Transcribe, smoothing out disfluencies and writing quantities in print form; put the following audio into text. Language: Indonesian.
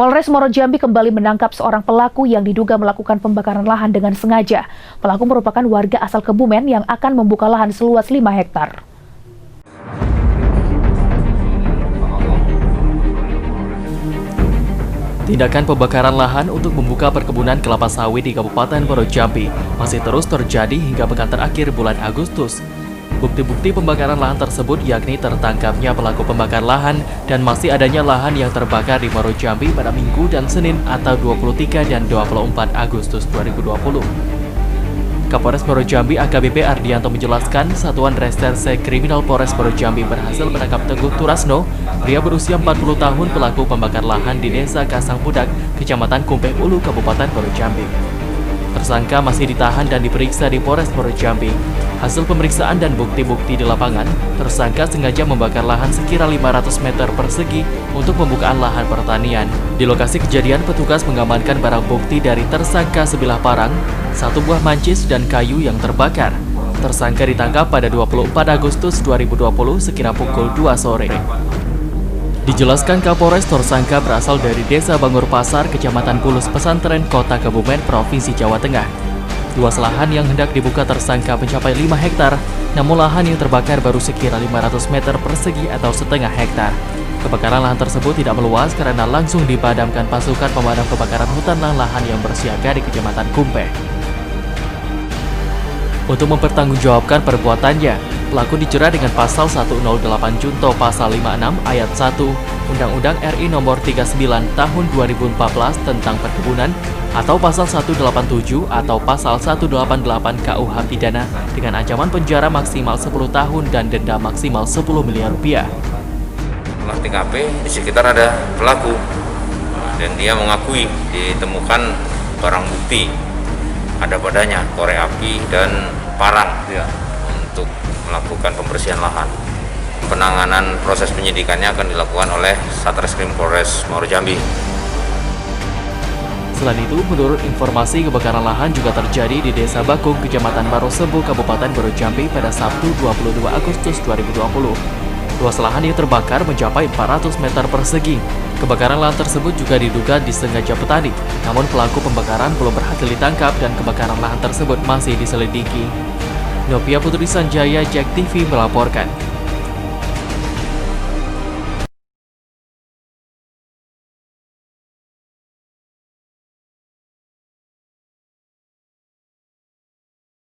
Polres Muaro Jambi kembali menangkap seorang pelaku yang diduga melakukan pembakaran lahan dengan sengaja. Pelaku merupakan warga asal Kebumen yang akan membuka lahan seluas 5 hektar. Tindakan pembakaran lahan untuk membuka perkebunan kelapa sawit di Kabupaten Muaro Jambi masih terus terjadi hingga pekan terakhir bulan Agustus. Bukti-bukti pembakaran lahan tersebut yakni tertangkapnya pelaku pembakar lahan dan masih adanya lahan yang terbakar di Muaro Jambi pada Minggu dan Senin atau 23 dan 24 Agustus 2020. Kapolres Muaro Jambi AKBP Ardianto menjelaskan Satuan Reserse Kriminal Polres Muaro Jambi berhasil menangkap Teguh Turasno, pria berusia 40 tahun pelaku pembakar lahan di Desa Kasang Pudak, Kecamatan Kumpeh Ulu, Kabupaten Muaro Jambi. Tersangka masih ditahan dan diperiksa di Polres Muaro Jambi. Hasil pemeriksaan dan bukti-bukti di lapangan, tersangka sengaja membakar lahan sekira 500 meter persegi untuk pembukaan lahan pertanian. Di lokasi kejadian, petugas mengamankan barang bukti dari tersangka sebilah parang, 1 buah mancis dan kayu yang terbakar. Tersangka ditangkap pada 24 Agustus 2020 sekira pukul 2 sore. Dijelaskan Kapolres, tersangka berasal dari Desa Bangur Pasar, Kecamatan Bulus Pesantren, Kota Kebumen, Provinsi Jawa Tengah. Luas lahan yang hendak dibuka tersangka mencapai 5 hektar, namun lahan yang terbakar baru sekira 500 meter persegi atau setengah hektar. Kebakaran lahan tersebut tidak meluas karena langsung dipadamkan pasukan pemadam kebakaran hutan dan lahan yang bersiaga di Kecamatan Kumpeh. Untuk mempertanggungjawabkan perbuatannya, pelaku dijerat dengan pasal 108 Junto pasal 56 ayat 1 Undang-Undang RI Nomor 39 Tahun 2014 tentang Perkebunan atau pasal 187 atau pasal 188 KUH Pidana dengan ancaman penjara maksimal 10 tahun dan denda maksimal 10 miliar rupiah. Olah TKP, di sekitar ada pelaku dan dia mengakui ditemukan barang bukti ada padanya korek api dan parang untuk melakukan pembersihan lahan. Penanganan proses penyidikannya akan dilakukan oleh Satreskrim Polres Muaro Jambi. Selain itu, menurut informasi, kebakaran lahan juga terjadi di Desa Bakung, Kecamatan Marosembu, Kabupaten Muaro Jambi pada Sabtu 22 Agustus 2020. Luas lahan yang terbakar mencapai 400 meter persegi. Kebakaran lahan tersebut juga diduga disengaja petani, namun pelaku pembakaran belum berhasil ditangkap dan kebakaran lahan tersebut masih diselidiki. Novia Putri Sanjaya, JEK TV melaporkan.